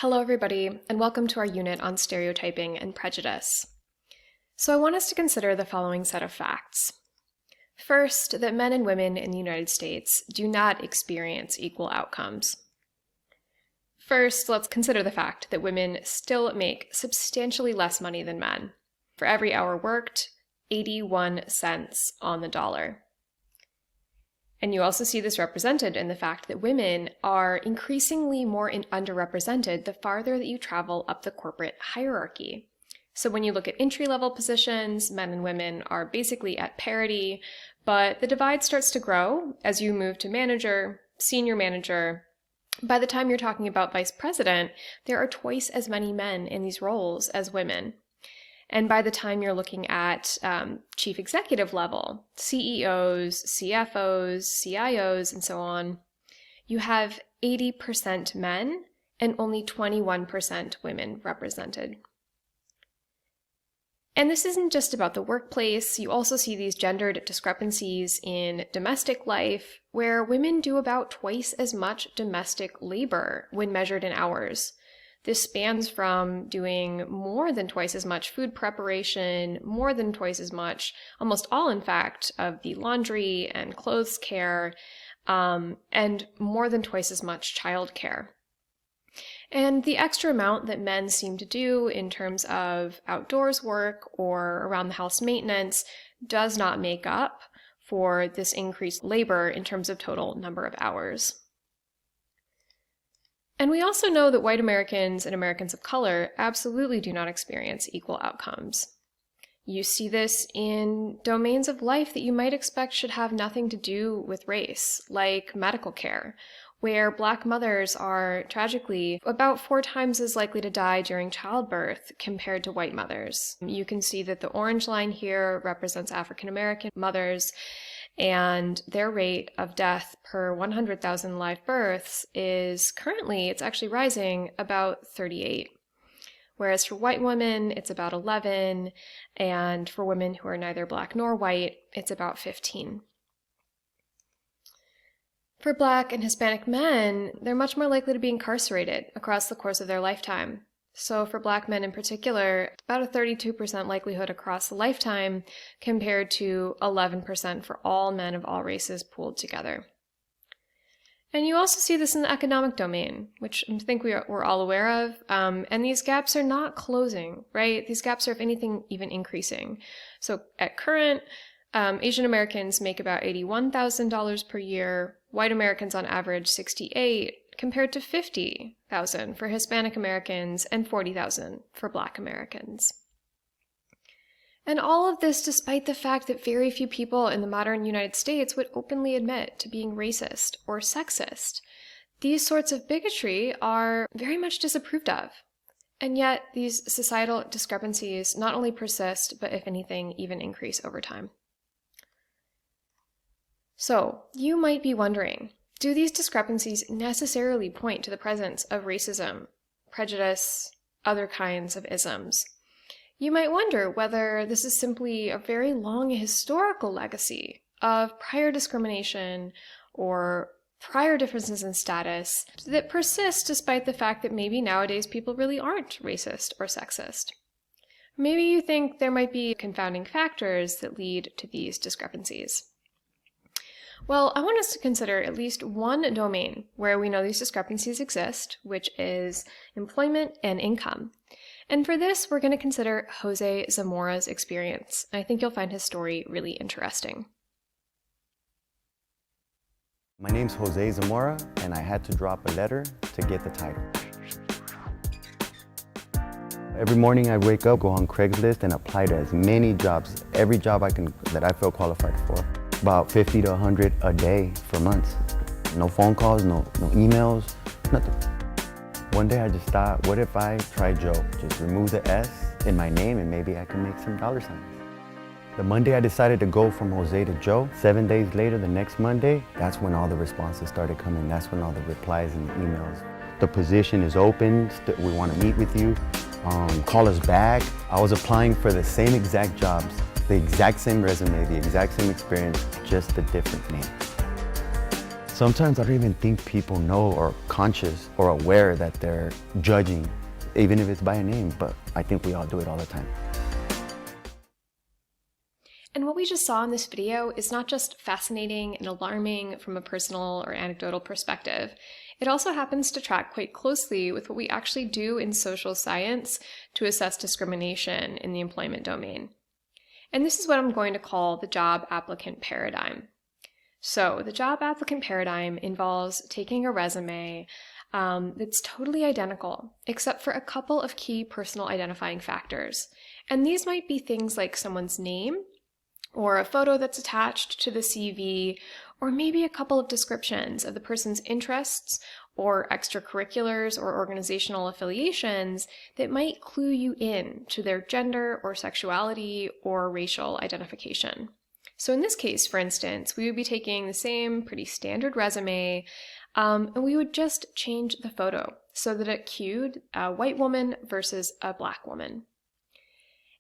Hello everybody, and welcome to our unit on stereotyping and prejudice. So I want us to consider the following set of facts. First, that men and women in the United States do not experience equal outcomes. First, let's consider the fact that women still make substantially less money than men. For every hour worked, 81 cents on the dollar. And you also see this represented in the fact that women are increasingly more underrepresented the farther that you travel up the corporate hierarchy. So when you look at entry-level positions, men and women are basically at parity, but the divide starts to grow as you move to manager, senior manager. By the time you're talking about vice president, there are twice as many men in these roles as women. And by the time you're looking at chief executive level, CEOs, CFOs, CIOs, and so on, you have 80% men and only 21% women represented. And this isn't just about the workplace. You also see these gendered discrepancies in domestic life, where women do about twice as much domestic labor when measured in hours. This spans from doing more than twice as much food preparation, more than twice as much, almost all in fact, of the laundry and clothes care, and more than twice as much childcare. And the extra amount that men seem to do in terms of outdoors work or around the house maintenance does not make up for this increased labor in terms of total number of hours. And we also know that white Americans and Americans of color absolutely do not experience equal outcomes. You see this in domains of life that you might expect should have nothing to do with race, like medical care, where Black mothers are tragically about 4 times as likely to die during childbirth compared to white mothers. You can see that the orange line here represents African American mothers, and their rate of death per 100,000 live births is currently, it's actually rising, about 38. Whereas for white women, it's about 11, and for women who are neither Black nor white, it's about 15. For Black and Hispanic men, they're much more likely to be incarcerated across the course of their lifetime. So for Black men in particular, about a 32% likelihood across the lifetime compared to 11% for all men of all races pooled together. And you also see this in the economic domain, which I think we're all aware of. And these gaps are not closing, right? These gaps are, if anything, even increasing. So at current, Asian Americans make about $81,000 per year, white Americans on average $68,000, compared to $50,000 for Hispanic Americans and $40,000 for Black Americans. And all of this despite the fact that very few people in the modern United States would openly admit to being racist or sexist. These sorts of bigotry are very much disapproved of. And yet these societal discrepancies not only persist, but if anything, even increase over time. So you might be wondering, do these discrepancies necessarily point to the presence of racism, prejudice, other kinds of isms? You might wonder whether this is simply a very long historical legacy of prior discrimination or prior differences in status that persist despite the fact that maybe nowadays people really aren't racist or sexist. Maybe you think there might be confounding factors that lead to these discrepancies. Well, I want us to consider at least one domain where we know these discrepancies exist, which is employment and income. And for this, we're going to consider Jose Zamora's experience. I think you'll find his story really interesting. My name's Jose Zamora, and I had to drop a letter to get the title. Every morning I wake up, go on Craigslist, and apply to as many jobs, every job that I feel qualified for. About 50 to 100 a day for months. No phone calls, no emails, nothing. One day I just thought, what if I try Joe? Just remove the S in my name and maybe I can make some dollar signs. The Monday I decided to go from Jose to Joe. 7 days later, the next Monday, that's when all the responses started coming. That's when all the replies and the emails. The position is open, we want to meet with you, call us back. I was applying for the same exact jobs, the exact same resume, the exact same experience, just a different name. Sometimes I don't even think people know or conscious or aware that they're judging, even if it's by a name, but I think we all do it all the time. And what we just saw in this video is not just fascinating and alarming from a personal or anecdotal perspective. It also happens to track quite closely with what we actually do in social science to assess discrimination in the employment domain. And this is what I'm going to call the job applicant paradigm. So the job applicant paradigm involves taking a resume that's totally identical, except for a couple of key personal identifying factors. And these might be things like someone's name, or a photo that's attached to the CV, or maybe a couple of descriptions of the person's interests or extracurriculars or organizational affiliations that might clue you in to their gender or sexuality or racial identification. So in this case, for instance, we would be taking the same pretty standard resume, and we would just change the photo so that it cued a white woman versus a black woman.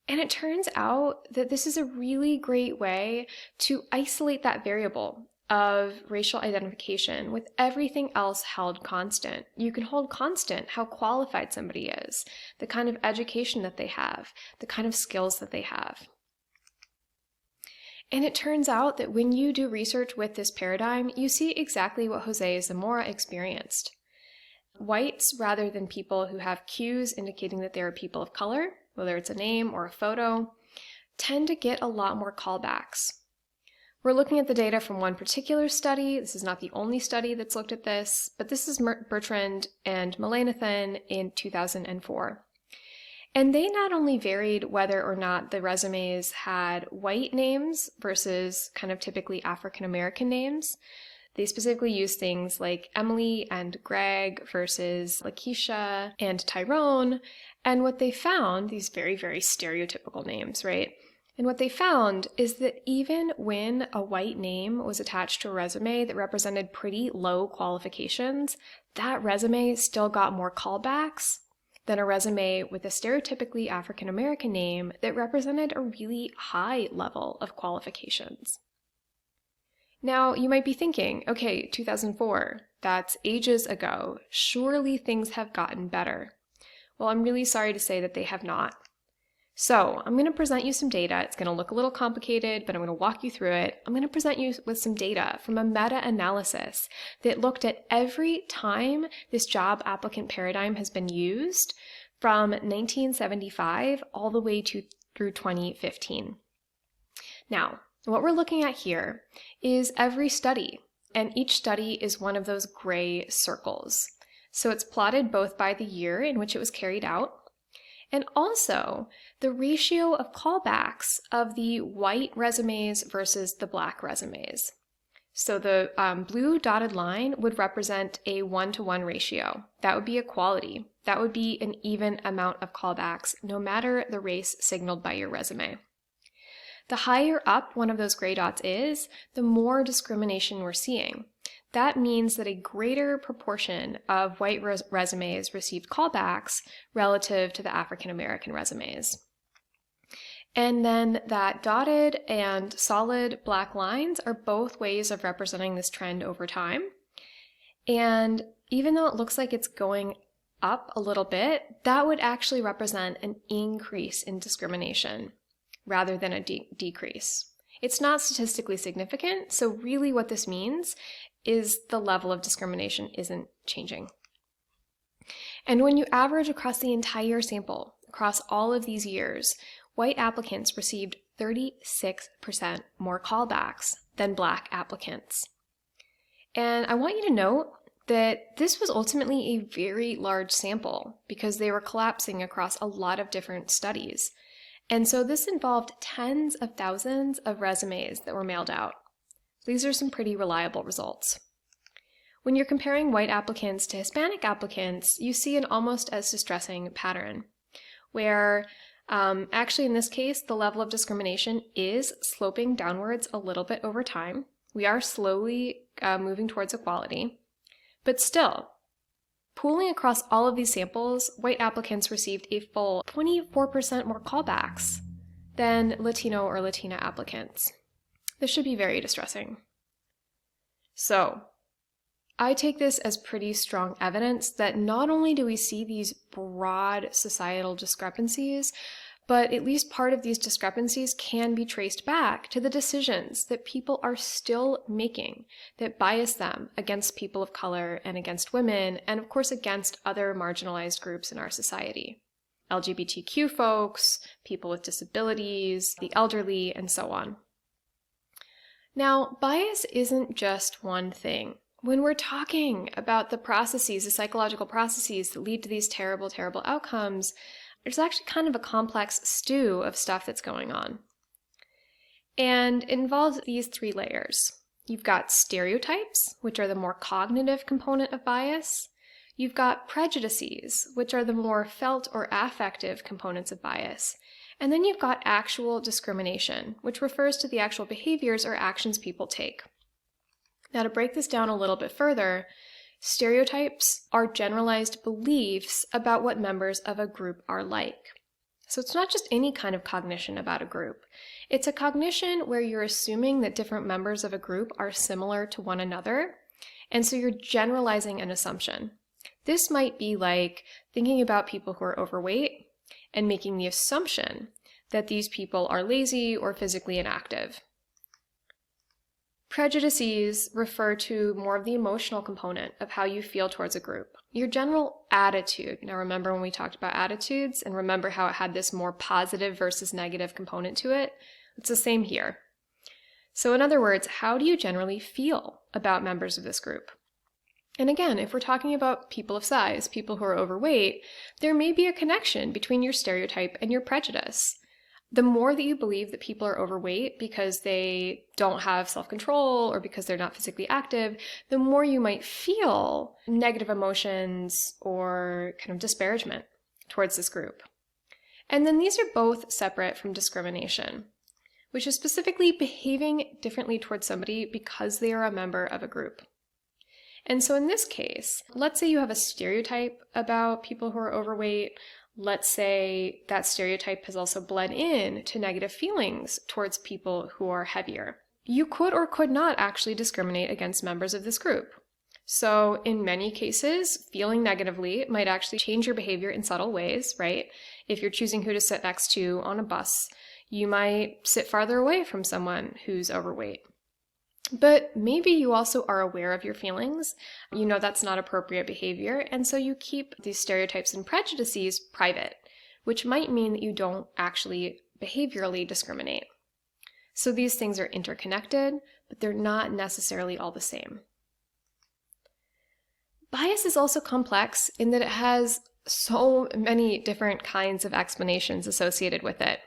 And it turns out that this is a really great way to isolate that variable of racial identification with everything else held constant. You can hold constant how qualified somebody is, the kind of education that they have, the kind of skills that they have. And it turns out that when you do research with this paradigm, you see exactly what Jose Zamora experienced. Whites, rather than people who have cues indicating that they are people of color, whether it's a name or a photo, tend to get a lot more callbacks. We're looking at the data from one particular study. This is not the only study that's looked at this, but this is Bertrand and Mullainathan in 2004. And they not only varied whether or not the resumes had white names versus kind of typically African American names. They specifically used things like Emily and Greg versus Lakeisha and Tyrone. And what they found, these very, very stereotypical names, right? And what they found is that even when a white name was attached to a resume that represented pretty low qualifications, that resume still got more callbacks than a resume with a stereotypically African American name that represented a really high level of qualifications. Now, you might be thinking, okay, 2004, that's ages ago. Surely things have gotten better. Well, I'm really sorry to say that they have not. So I'm going to present you some data. It's going to look a little complicated, but I'm going to walk you through it. I'm going to present you with some data from a meta-analysis that looked at every time this job applicant paradigm has been used from 1975 all the way through 2015. Now, what we're looking at here is every study, and each study is one of those gray circles. So it's plotted both by the year in which it was carried out, and also the ratio of callbacks of the white resumes versus the black resumes. So the blue dotted line would represent a 1-to-1 ratio. That would be equality. That would be an even amount of callbacks, no matter the race signaled by your resume. The higher up one of those gray dots is, the more discrimination we're seeing. That means that a greater proportion of white resumes received callbacks relative to the African American resumes. And then that dotted and solid black lines are both ways of representing this trend over time. And even though it looks like it's going up a little bit, that would actually represent an increase in discrimination rather than a decrease. It's not statistically significant, so really what this means is the level of discrimination isn't changing. And when you average across the entire sample, across all of these years, white applicants received 36% more callbacks than black applicants. And I want you to note that this was ultimately a very large sample because they were collapsing across a lot of different studies. And so this involved tens of thousands of resumes that were mailed out. These are some pretty reliable results. When you're comparing white applicants to Hispanic applicants, you see an almost as distressing pattern, where actually in this case, the level of discrimination is sloping downwards a little bit over time. We are slowly moving towards equality, but still, pooling across all of these samples, white applicants received a full 24% more callbacks than Latino or Latina applicants. This should be very distressing. So, I take this as pretty strong evidence that not only do we see these broad societal discrepancies, but at least part of these discrepancies can be traced back to the decisions that people are still making that bias them against people of color and against women, and of course against other marginalized groups in our society. LGBTQ folks, people with disabilities, the elderly, and so on. Now, bias isn't just one thing. When we're talking about the processes, the psychological processes that lead to these terrible, terrible outcomes, there's actually kind of a complex stew of stuff that's going on. And it involves these three layers. You've got stereotypes, which are the more cognitive component of bias. You've got prejudices, which are the more felt or affective components of bias. And then you've got actual discrimination, which refers to the actual behaviors or actions people take. Now, to break this down a little bit further, stereotypes are generalized beliefs about what members of a group are like. So it's not just any kind of cognition about a group. It's a cognition where you're assuming that different members of a group are similar to one another, and so you're generalizing an assumption. This might be like thinking about people who are overweight and making the assumption that these people are lazy or physically inactive. Prejudices refer to more of the emotional component of how you feel towards a group. Your general attitude. Now remember when we talked about attitudes and remember how it had this more positive versus negative component to it? It's the same here. So in other words, how do you generally feel about members of this group? And again, if we're talking about people of size, people who are overweight, there may be a connection between your stereotype and your prejudice. The more that you believe that people are overweight because they don't have self-control or because they're not physically active, the more you might feel negative emotions or kind of disparagement towards this group. And then these are both separate from discrimination, which is specifically behaving differently towards somebody because they are a member of a group. And so in this case, let's say you have a stereotype about people who are overweight. Let's say that stereotype has also bled in to negative feelings towards people who are heavier. You could or could not actually discriminate against members of this group. So in many cases, feeling negatively might actually change your behavior in subtle ways, right? If you're choosing who to sit next to on a bus, you might sit farther away from someone who's overweight. But maybe you also are aware of your feelings. You know that's not appropriate behavior, and so you keep these stereotypes and prejudices private, which might mean that you don't actually behaviorally discriminate. So these things are interconnected, but they're not necessarily all the same. Bias is also complex in that it has so many different kinds of explanations associated with it.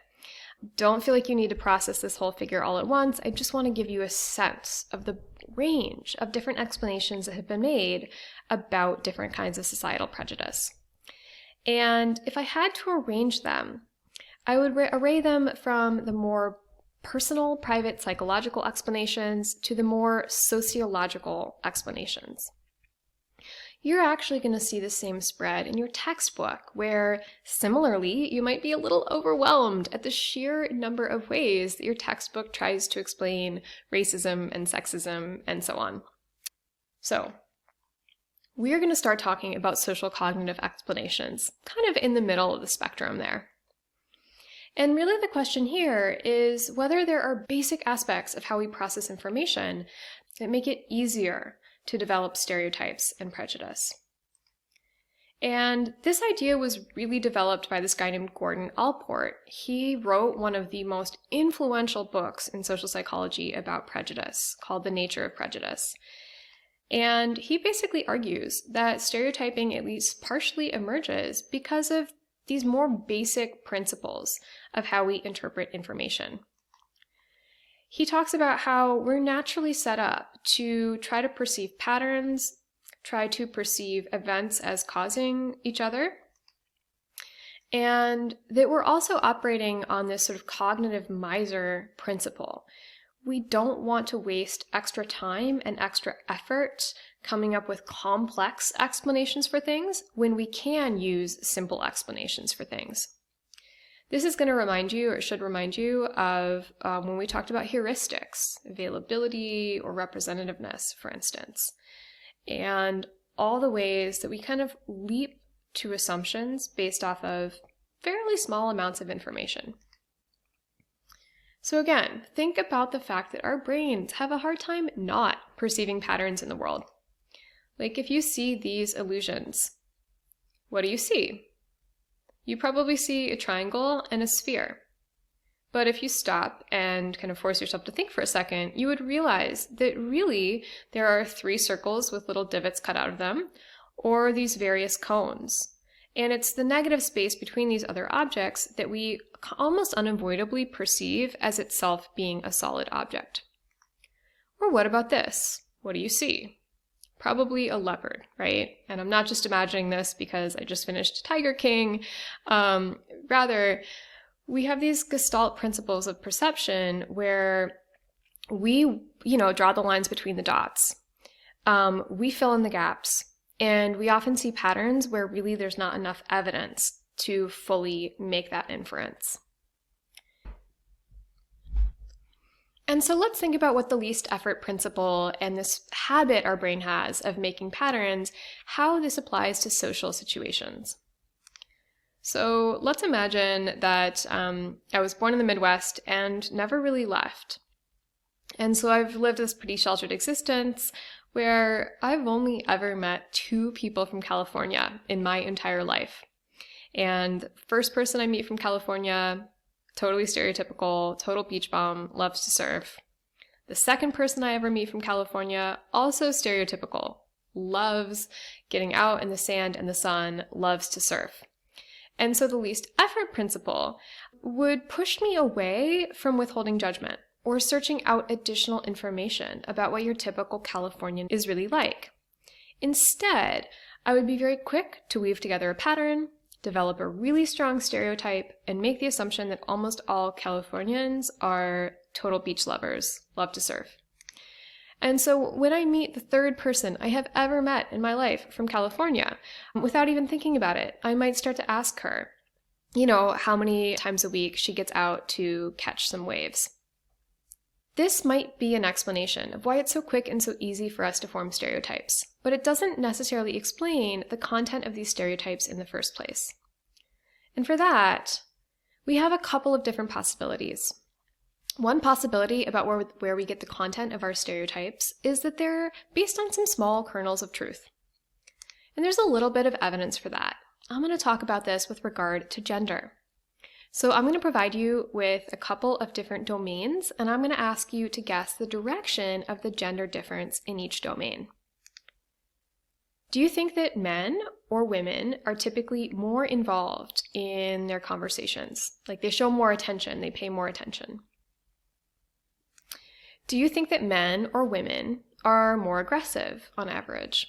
Don't feel like you need to process this whole figure all at once. I just want to give you a sense of the range of different explanations that have been made about different kinds of societal prejudice. And if I had to arrange them, I would array them from the more personal, private, psychological explanations to the more sociological explanations. You're actually going to see the same spread in your textbook, where similarly, you might be a little overwhelmed at the sheer number of ways that your textbook tries to explain racism and sexism and so on. So, we're going to start talking about social cognitive explanations, kind of in the middle of the spectrum there. And really the question here is whether there are basic aspects of how we process information that make it easier to develop stereotypes and prejudice. And this idea was really developed by this guy named Gordon Allport. He wrote one of the most influential books in social psychology about prejudice, called The Nature of Prejudice. And he basically argues that stereotyping at least partially emerges because of these more basic principles of how we interpret information. He talks about how we're naturally set up to try to perceive patterns, try to perceive events as causing each other, and that we're also operating on this sort of cognitive miser principle. We don't want to waste extra time and extra effort coming up with complex explanations for things when we can use simple explanations for things. This is going to remind you, or should remind you, of when we talked about heuristics, availability or representativeness, for instance. and all the ways that we kind of leap to assumptions based off of fairly small amounts of information. So again, think about the fact that our brains have a hard time not perceiving patterns in the world. Like if you see these illusions, what do you see? You probably see a triangle and a sphere. But if you stop and kind of force yourself to think for a second, you would realize that really there are 3 circles with little divots cut out of them, or these various cones. And it's the negative space between these other objects that we almost unavoidably perceive as itself being a solid object. Or what about this? What do you see? Probably a leopard, right? And I'm not just imagining this because I just finished Tiger King. Rather, we have these Gestalt principles of perception where we, draw the lines between the dots. We fill in the gaps. And we often see patterns where really there's not enough evidence to fully make that inference. And so let's think about what the least effort principle and this habit our brain has of making patterns, how this applies to social situations. So let's imagine that I was born in the Midwest and never really left. And so I've lived this pretty sheltered existence where I've only ever met 2 people from California in my entire life. And the first person I meet from California, totally stereotypical, total beach bum, loves to surf. The second person I ever meet from California, also stereotypical, loves getting out in the sand and the sun, loves to surf. And so the least effort principle would push me away from withholding judgment or searching out additional information about what your typical Californian is really like. Instead, I would be very quick to weave together a pattern, develop a really strong stereotype, and make the assumption that almost all Californians are total beach lovers, love to surf. And so when I meet the third person I have ever met in my life from California, without even thinking about it, I might start to ask her, how many times a week she gets out to catch some waves. This might be an explanation of why it's so quick and so easy for us to form stereotypes, but it doesn't necessarily explain the content of these stereotypes in the first place. And for that, we have a couple of different possibilities. One possibility about where we get the content of our stereotypes is that they're based on some small kernels of truth. And there's a little bit of evidence for that. I'm going to talk about this with regard to gender. So I'm going to provide you with a couple of different domains, and I'm going to ask you to guess the direction of the gender difference in each domain. Do you think that men or women are typically more involved in their conversations? Like they show more attention, they pay more attention? Do you think that men or women are more aggressive on average?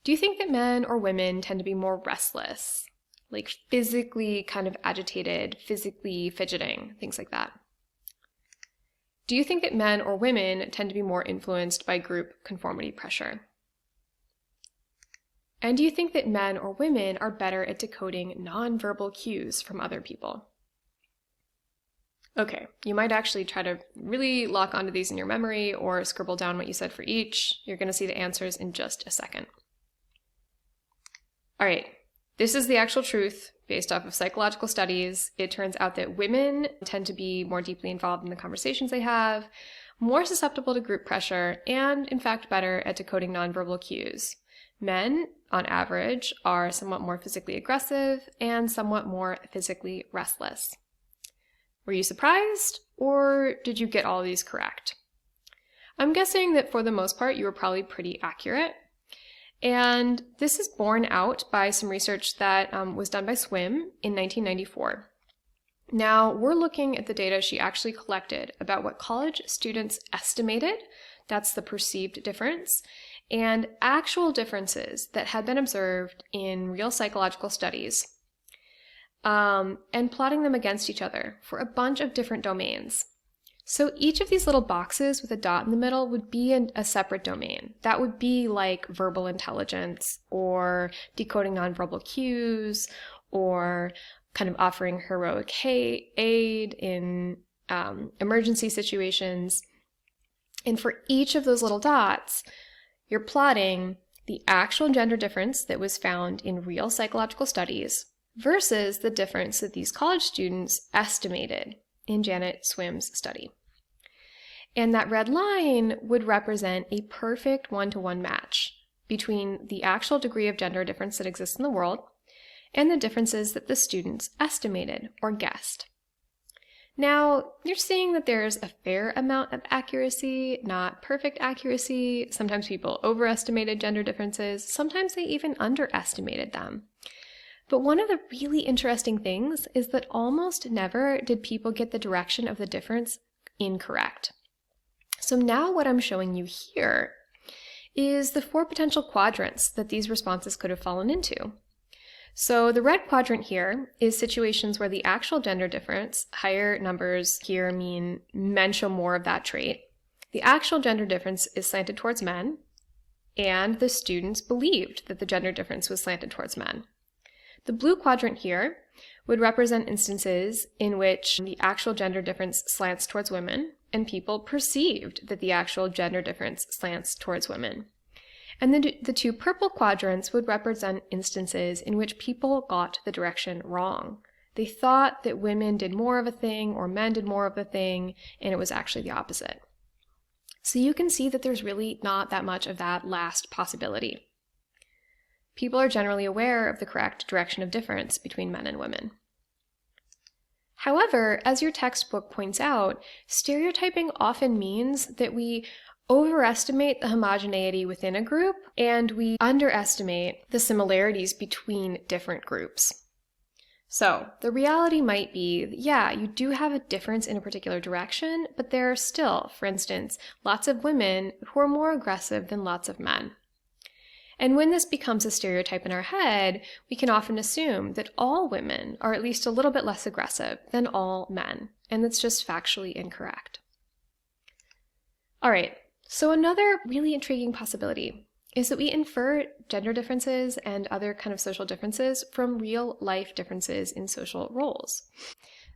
Do you think that men or women tend to be more restless? Like physically kind of agitated, physically fidgeting, things like that? Do you think that men or women tend to be more influenced by group conformity pressure? And do you think that men or women are better at decoding nonverbal cues from other people? Okay, you might actually try to really lock onto these in your memory or scribble down what you said for each. You're going to see the answers in just a second. All right. This is the actual truth based off of psychological studies. It turns out that women tend to be more deeply involved in the conversations they have, more susceptible to group pressure, and in fact better at decoding nonverbal cues. Men, on average, are somewhat more physically aggressive and somewhat more physically restless. Were you surprised, or did you get all of these correct? I'm guessing that for the most part you were probably pretty accurate. And this is borne out by some research that was done by Swim in 1994. Now, we're looking at the data she actually collected about what college students estimated, that's the perceived difference, and actual differences that had been observed in real psychological studies, and plotting them against each other for a bunch of different domains. So each of these little boxes with a dot in the middle would be a separate domain. That would be like verbal intelligence or decoding nonverbal cues or kind of offering heroic aid in emergency situations. And for each of those little dots, You're plotting the actual gender difference that was found in real psychological studies versus the difference that these college students estimated in Janet Swim's study. And that red line would represent a perfect one-to-one match between the actual degree of gender difference that exists in the world and the differences that the students estimated or guessed. Now, you're seeing that there's a fair amount of accuracy, not perfect accuracy. Sometimes people overestimated gender differences. Sometimes they even underestimated them. But one of the really interesting things is that almost never did people get the direction of the difference incorrect. So now what I'm showing you here is the 4 potential quadrants that these responses could have fallen into. So the red quadrant here is situations where the actual gender difference, higher numbers here mean men show more of that trait. The actual gender difference is slanted towards men, and the students believed that the gender difference was slanted towards men. The blue quadrant here would represent instances in which the actual gender difference slants towards women, and people perceived that the actual gender difference slants towards women. And then the 2 purple quadrants would represent instances in which people got the direction wrong. They thought that women did more of a thing or men did more of a thing, and it was actually the opposite. So you can see that there's really not that much of that last possibility. People are generally aware of the correct direction of difference between men and women. However, as your textbook points out, stereotyping often means that we overestimate the homogeneity within a group, and we underestimate the similarities between different groups. So the reality might be that, yeah, you do have a difference in a particular direction, but there are still, for instance, lots of women who are more aggressive than lots of men. And when this becomes a stereotype in our head, we can often assume that all women are at least a little bit less aggressive than all men, and that's just factually incorrect. All right. So another really intriguing possibility is that we infer gender differences and other kind of social differences from real life differences in social roles.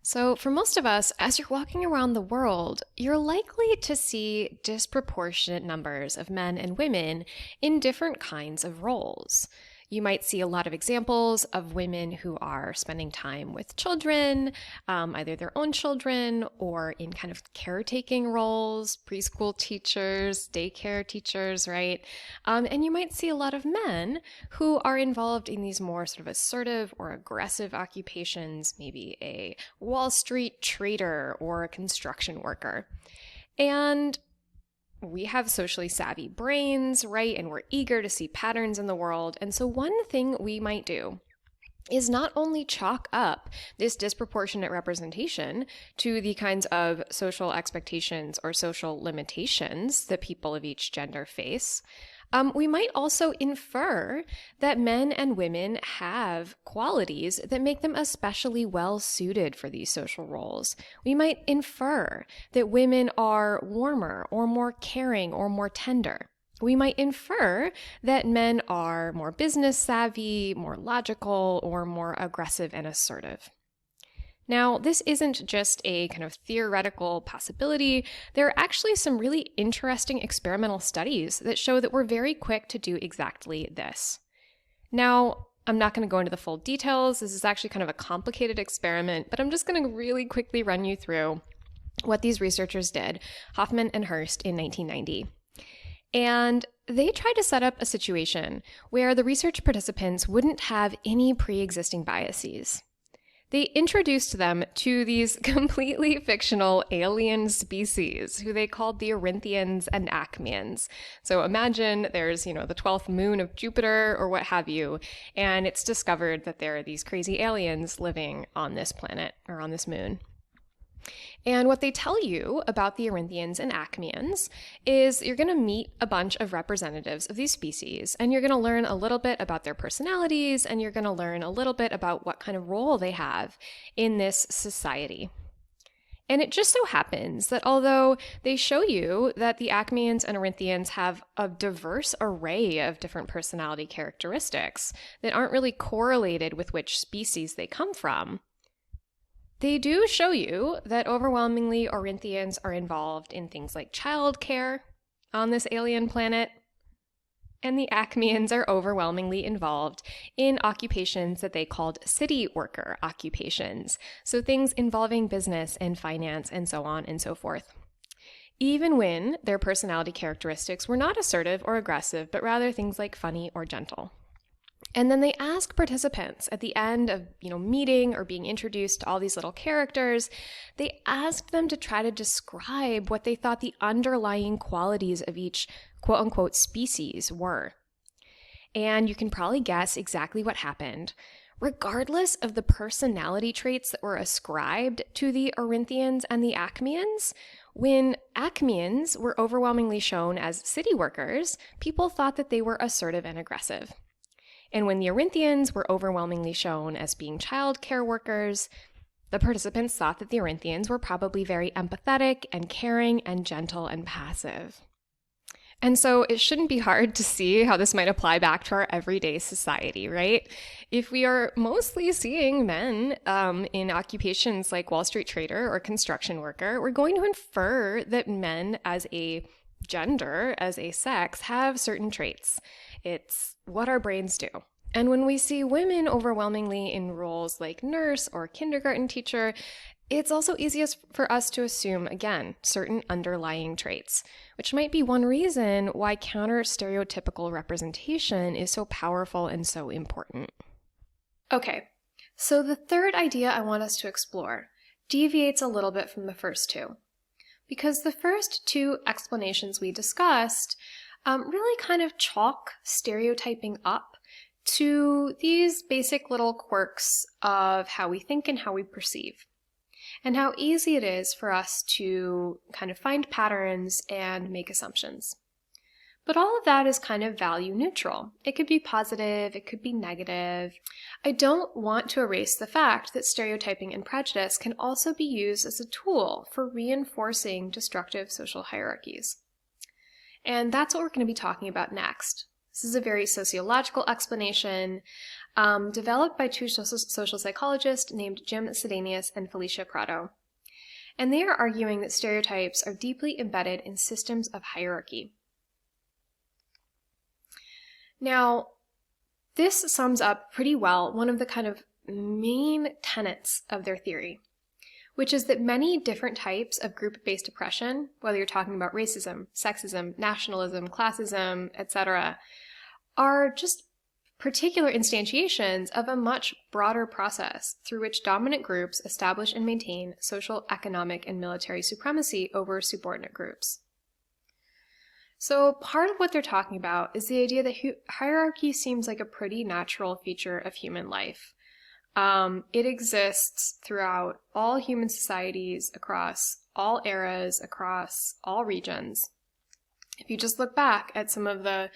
So for most of us, as you're walking around the world, you're likely to see disproportionate numbers of men and women in different kinds of roles. You might see a lot of examples of women who are spending time with children, either their own children or in kind of caretaking roles, preschool teachers, daycare teachers, right? And you might see a lot of men who are involved in these more sort of assertive or aggressive occupations, maybe a Wall Street trader or a construction worker. And we have socially savvy brains, right? And we're eager to see patterns in the world. And so one thing we might do is not only chalk up this disproportionate representation to the kinds of social expectations or social limitations that people of each gender face, we might also infer that men and women have qualities that make them especially well suited for these social roles. We might infer that women are warmer or more caring or more tender. We might infer that men are more business savvy, more logical, or more aggressive and assertive. Now, this isn't just a kind of theoretical possibility. There are actually some really interesting experimental studies that show that we're very quick to do exactly this. Now, I'm not going to go into the full details. This is actually kind of a complicated experiment, but I'm just going to really quickly run you through what these researchers did, Hoffman and Hurst, in 1990. And they tried to set up a situation where the research participants wouldn't have any pre-existing biases. They introduced them to these completely fictional alien species who they called the Arinthians and Acmeans. So imagine there's, the 12th moon of Jupiter or what have you, and it's discovered that there are these crazy aliens living on this planet or on this moon. And what they tell you about the Arinthians and Acmeans is you're going to meet a bunch of representatives of these species, and you're going to learn a little bit about their personalities, and you're going to learn a little bit about what kind of role they have in this society. And it just so happens that although they show you that the Acmeans and Arinthians have a diverse array of different personality characteristics that aren't really correlated with which species they come from, they do show you that overwhelmingly Arinthians are involved in things like childcare on this alien planet. and the Acmeans are overwhelmingly involved in occupations that they called city worker occupations, so things involving business and finance and so on and so forth. Even when their personality characteristics were not assertive or aggressive, but rather things like funny or gentle. And then they ask participants at the end of, meeting or being introduced to all these little characters, they asked them to try to describe what they thought the underlying qualities of each quote unquote species were. And you can probably guess exactly what happened. Regardless of the personality traits that were ascribed to the Arinthians and the Acmeans, when Acmeans were overwhelmingly shown as city workers, people thought that they were assertive and aggressive. And when the Arinthians were overwhelmingly shown as being child care workers, the participants thought that the Arinthians were probably very empathetic and caring and gentle and passive. And so it shouldn't be hard to see how this might apply back to our everyday society, right? If we are mostly seeing men in occupations like Wall Street trader or construction worker, we're going to infer that men as a gender, as a sex, have certain traits. It's what our brains do. And when we see women overwhelmingly in roles like nurse or kindergarten teacher, it's also easiest for us to assume, again, certain underlying traits, which might be one reason why counter-stereotypical representation is so powerful and so important. Okay, so the third idea I want us to explore deviates a little bit from the first two, because the first two explanations we discussed really kind of chalk stereotyping up to these basic little quirks of how we think and how we perceive, and how easy it is for us to kind of find patterns and make assumptions. But all of that is kind of value neutral. It could be positive, it could be negative. I don't want to erase the fact that stereotyping and prejudice can also be used as a tool for reinforcing destructive social hierarchies. And that's what we're going to be talking about next. This is a very sociological explanation developed by two social psychologists named Jim Sedanius and Felicia Prado. And they are arguing that stereotypes are deeply embedded in systems of hierarchy. Now, this sums up pretty well one of the kind of main tenets of their theory, which is that many different types of group-based oppression, whether you're talking about racism, sexism, nationalism, classism, etc., are just particular instantiations of a much broader process through which dominant groups establish and maintain social, economic, and military supremacy over subordinate groups. So part of what they're talking about is the idea that hierarchy seems like a pretty natural feature of human life. It exists throughout all human societies, across all eras, across all regions. If you just look back at some of the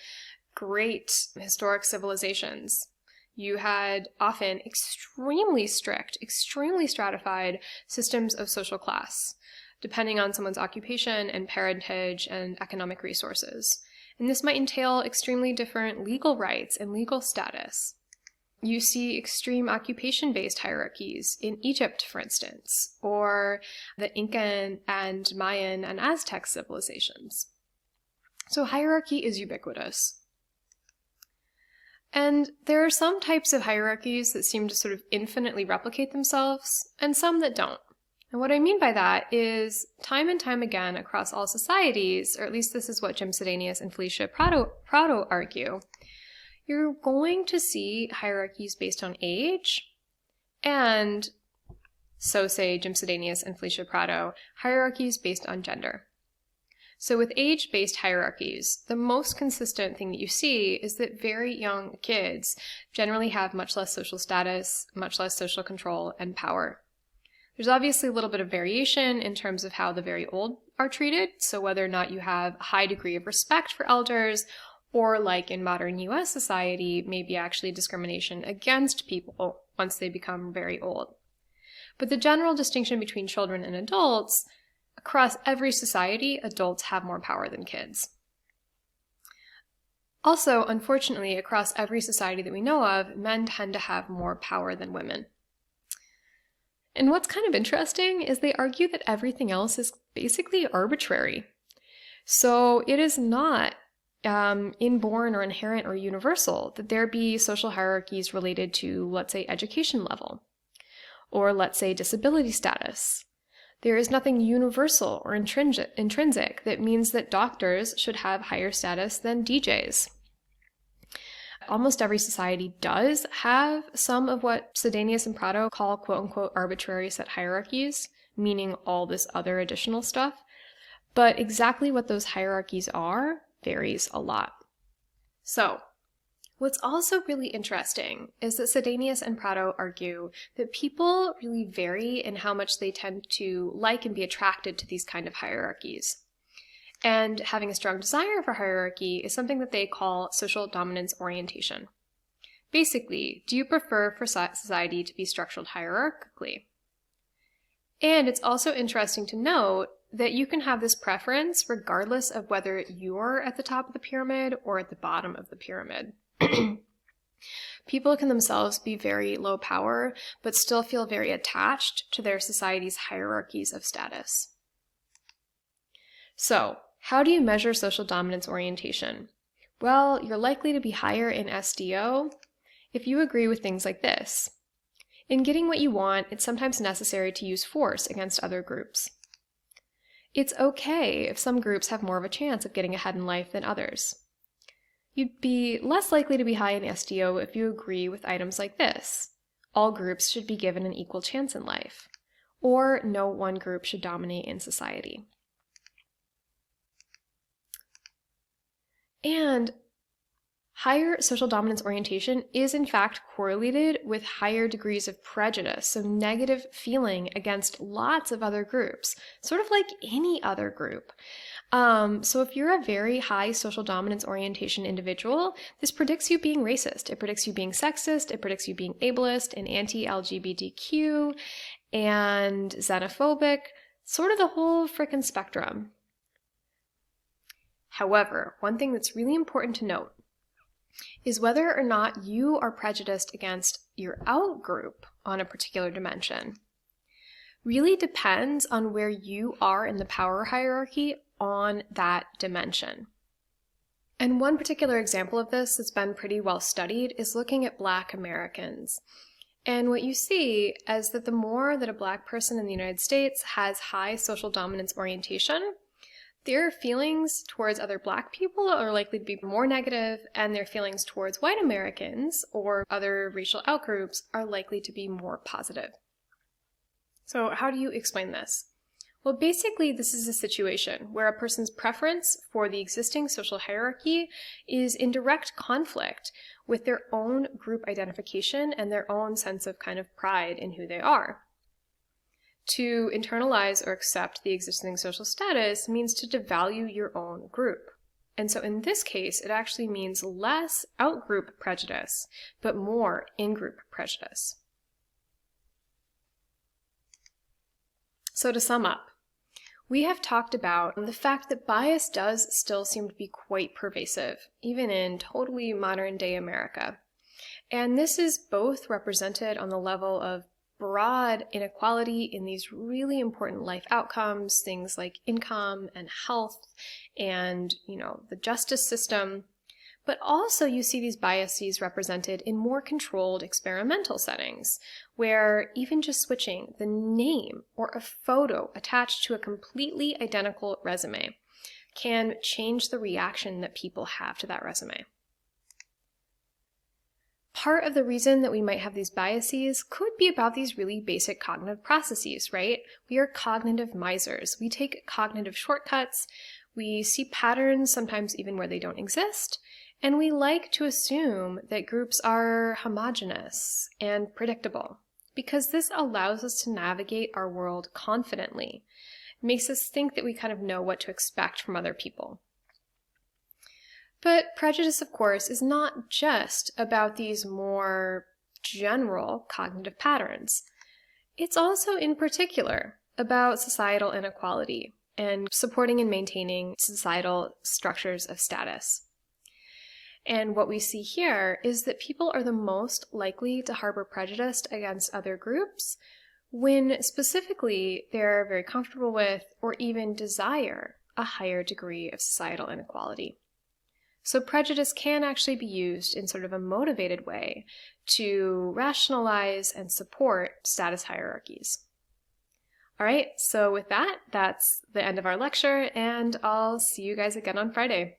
great historic civilizations, you had often extremely strict, extremely stratified systems of social class, depending on someone's occupation and parentage and economic resources. And this might entail extremely different legal rights and legal status. You see extreme occupation-based hierarchies in Egypt, for instance, or the Incan and Mayan and Aztec civilizations. So hierarchy is ubiquitous. And there are some types of hierarchies that seem to sort of infinitely replicate themselves, and some that don't. And what I mean by that is, time and time again across all societies, or at least this is what Jim Sedanius and Felicia Prado argue, you're going to see hierarchies based on age, and, so say Jim Sedanius and Felicia Prado, hierarchies based on gender. So with age-based hierarchies, the most consistent thing that you see is that very young kids generally have much less social status, much less social control, and power. There's obviously a little bit of variation in terms of how the very old are treated, so whether or not you have a high degree of respect for elders, or like in modern US society, maybe actually discrimination against people once they become very old. But the general distinction between children and adults, across every society, adults have more power than kids. Also, unfortunately, across every society that we know of, men tend to have more power than women. And what's kind of interesting is they argue that everything else is basically arbitrary. So it is not inborn or inherent or universal, that there be social hierarchies related to, let's say, education level, or let's say disability status. There is nothing universal or intrinsic that means that doctors should have higher status than DJs. Almost every society does have some of what Sedanius and Prado call quote-unquote arbitrary set hierarchies, meaning all this other additional stuff. But exactly what those hierarchies are varies a lot. So, what's also really interesting is that Sedanius and Prado argue that people really vary in how much they tend to like and be attracted to these kind of hierarchies. And having a strong desire for hierarchy is something that they call social dominance orientation. Basically, do you prefer for society to be structured hierarchically? And it's also interesting to note that you can have this preference regardless of whether you're at the top of the pyramid or at the bottom of the pyramid. People can themselves be very low power, but still feel very attached to their society's hierarchies of status. So, how do you measure social dominance orientation? Well, you're likely to be higher in SDO if you agree with things like this. In getting what you want, it's sometimes necessary to use force against other groups. It's okay if some groups have more of a chance of getting ahead in life than others. You'd be less likely to be high in SDO if you agree with items like this. All groups should be given an equal chance in life, or no one group should dominate in society. And higher social dominance orientation is in fact correlated with higher degrees of prejudice, so negative feeling against lots of other groups, sort of like any other group. So if you're a very high social dominance orientation individual, this predicts you being racist, it predicts you being sexist, it predicts you being ableist and anti-LGBTQ and xenophobic, sort of the whole frickin' spectrum. However, one thing that's really important to note is whether or not you are prejudiced against your outgroup on a particular dimension really depends on where you are in the power hierarchy on that dimension. And one particular example of this that's been pretty well studied is looking at Black Americans. And what you see is that the more that a Black person in the United States has high social dominance orientation, their feelings towards other Black people are likely to be more negative, and their feelings towards white Americans or other racial outgroups are likely to be more positive. So how do you explain this? Well, basically, this is a situation where a person's preference for the existing social hierarchy is in direct conflict with their own group identification and their own sense of kind of pride in who they are. To internalize or accept the existing social status means to devalue your own group. And so in this case, it actually means less out-group prejudice, but more in-group prejudice. So to sum up, we have talked about the fact that bias does still seem to be quite pervasive, even in totally modern-day America. And this is both represented on the level of broad inequality in these really important life outcomes, things like income and health and, the justice system. But also you see these biases represented in more controlled experimental settings, where even just switching the name or a photo attached to a completely identical resume can change the reaction that people have to that resume. Part of the reason that we might have these biases could be about these really basic cognitive processes, right? We are cognitive misers. We take cognitive shortcuts. We see patterns, sometimes even where they don't exist. And we like to assume that groups are homogeneous and predictable, because this allows us to navigate our world confidently. It makes us think that we kind of know what to expect from other people. But prejudice, of course, is not just about these more general cognitive patterns. It's also, in particular, about societal inequality and supporting and maintaining societal structures of status. And what we see here is that people are the most likely to harbor prejudice against other groups when specifically they're very comfortable with or even desire a higher degree of societal inequality. So prejudice can actually be used in sort of a motivated way to rationalize and support status hierarchies. All right, so with that, that's the end of our lecture, and I'll see you guys again on Friday.